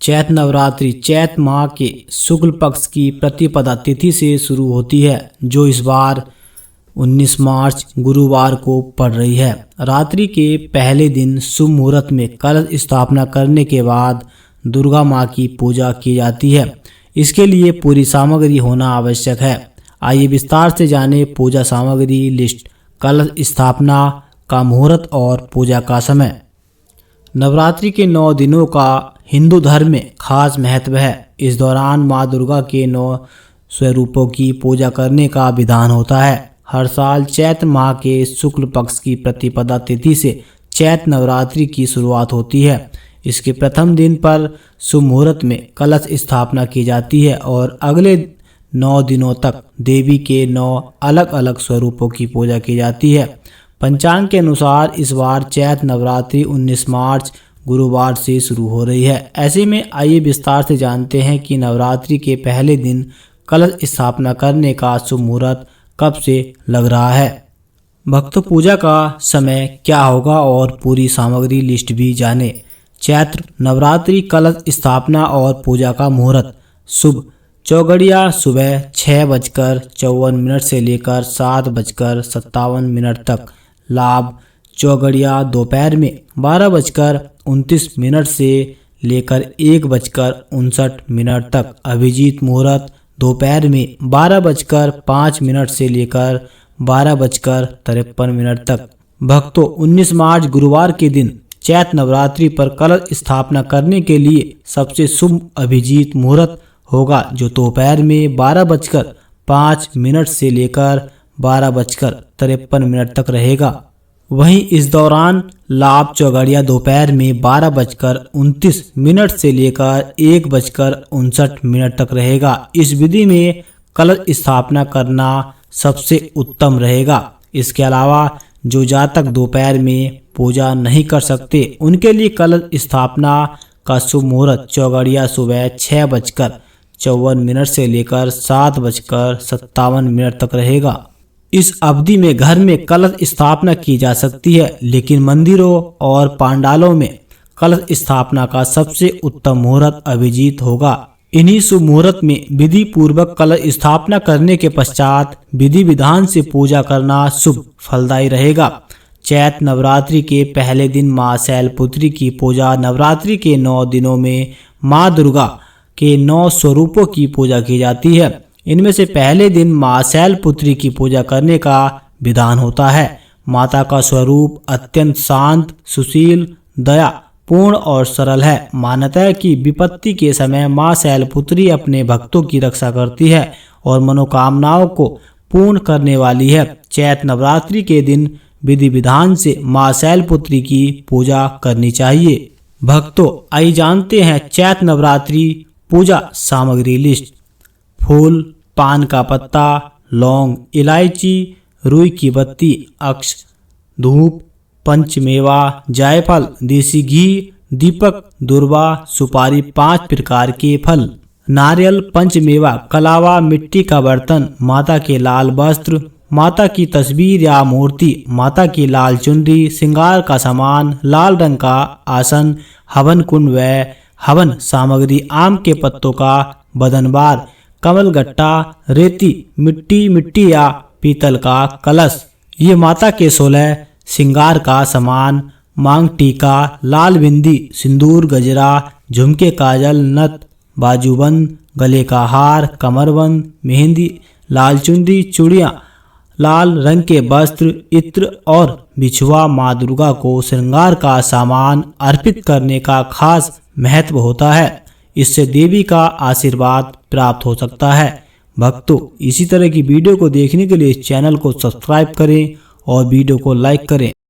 चैत नवरात्रि चैत माह के शुक्ल पक्ष की प्रतिपदा तिथि से शुरू होती है, जो इस बार 19 मार्च गुरुवार को पड़ रही है। रात्रि के पहले दिन शुभ मुहूर्त में कलश स्थापना करने के बाद दुर्गा माँ की पूजा की जाती है। इसके लिए पूरी सामग्री होना आवश्यक है। आइए विस्तार से जाने पूजा सामग्री लिस्ट, कलश स्थापना का मुहूर्त और पूजा का समय। नवरात्रि के 9 दिनों का हिंदू धर्म में खास महत्व है। इस दौरान माँ दुर्गा के 9 स्वरूपों की पूजा करने का विधान होता है। हर साल चैत्र माह के शुक्ल पक्ष की प्रतिपदा तिथि से चैत्र नवरात्रि की शुरुआत होती है। इसके प्रथम दिन पर शुभ मुहूर्त में कलश स्थापना की जाती है और अगले 9 दिनों तक देवी के 9 अलग अलग स्वरूपों की पूजा की जाती है। पंचांग के अनुसार इस बार चैत्र नवरात्रि 19 मार्च गुरुवार से शुरू हो रही है। ऐसे में आइए विस्तार से जानते हैं कि नवरात्रि के पहले दिन कलश स्थापना करने का शुभ मुहूर्त कब से लग रहा है। भक्तों, पूजा का समय क्या होगा और पूरी सामग्री लिस्ट भी जाने। चैत्र नवरात्रि कलश स्थापना और पूजा का मुहूर्त। शुभ चौघड़िया सुबह 6:54 से लेकर 7:57 तक। लाभ चौघड़िया दोपहर में 12:29 से लेकर 1:59 तक। अभिजीत मुहूर्त दोपहर में 12:05 से लेकर 12:53 तक। भक्तों, 19 मार्च गुरुवार के दिन चैत्र नवरात्रि पर कलश स्थापना करने के लिए सबसे शुभ अभिजीत मुहूर्त होगा, जो दोपहर में 12:05 से लेकर 12:53 तक रहेगा। वहीं इस दौरान लाभ चौघड़िया दोपहर में 12:29 से लेकर 1:59 तक रहेगा। इस विधि में कलश स्थापना करना सबसे उत्तम रहेगा। इसके अलावा जो जातक दोपहर में पूजा नहीं कर सकते, उनके लिए कलश स्थापना का शुभ मुहूर्त चौघड़िया सुबह 6:54 से लेकर 7:57 तक रहेगा। इस अवधि में घर में कलश स्थापना की जा सकती है, लेकिन मंदिरों और पंडालों में कलश स्थापना का सबसे उत्तम मुहूर्त अभिजीत होगा। इन्हीं शुभ मुहूर्त में विधि पूर्वक कलश स्थापना करने के पश्चात विधि विधान से पूजा करना शुभ फलदायी रहेगा। चैत्र नवरात्रि के पहले दिन माँ शैलपुत्री की पूजा। नवरात्रि के 9 दिनों में माँ दुर्गा के 9 स्वरूपों की पूजा की जाती है। इनमें से पहले दिन माँ शैलपुत्री की पूजा करने का विधान होता है। माता का स्वरूप अत्यंत शांत, सुशील, दया पूर्ण और सरल है। मान्यता है कि विपत्ति के समय माँ शैलपुत्री अपने भक्तों की रक्षा करती है और मनोकामनाओं को पूर्ण करने वाली है। चैत्र नवरात्रि के दिन विधि विधान से माँ शैलपुत्री की पूजा करनी चाहिए। भक्तों, आइए जानते हैं चैत्र नवरात्रि पूजा सामग्री लिस्ट। फूल, पान का पत्ता, लौंग, इलायची, रुई की बत्ती, अक्ष, धूप, पंचमेवा, जायफल, देसी घी, दीपक, दुर्वा, सुपारी, 5 प्रकार के फल, नारियल, पंचमेवा, कलावा, मिट्टी का बर्तन, माता के लाल वस्त्र, माता की तस्वीर या मूर्ति, माता की लाल चुनरी, श्रृंगार का सामान, लाल रंग का आसन, हवन कुंड व हवन सामग्री, आम के पत्तों का बदनबार, कमल गट्टा, रेती, मिट्टी या पीतल का कलश। ये माता के 16 श्रृंगार का सामान, मांग टीका, लाल बिंदी, सिंदूर, गजरा, झुमके, काजल, नथ, बाजूबंद, गले का हार, कमरबंद, मेहंदी, लाल चुनरी, चूड़ियाँ, लाल रंग के वस्त्र, इत्र और बिछुआ। माँ दुर्गा को श्रृंगार का सामान अर्पित करने का खास महत्व होता है। इससे देवी का आशीर्वाद प्राप्त हो सकता है। भक्तों, इसी तरह की वीडियो को देखने के लिए इस चैनल को सब्सक्राइब करें और वीडियो को लाइक करें।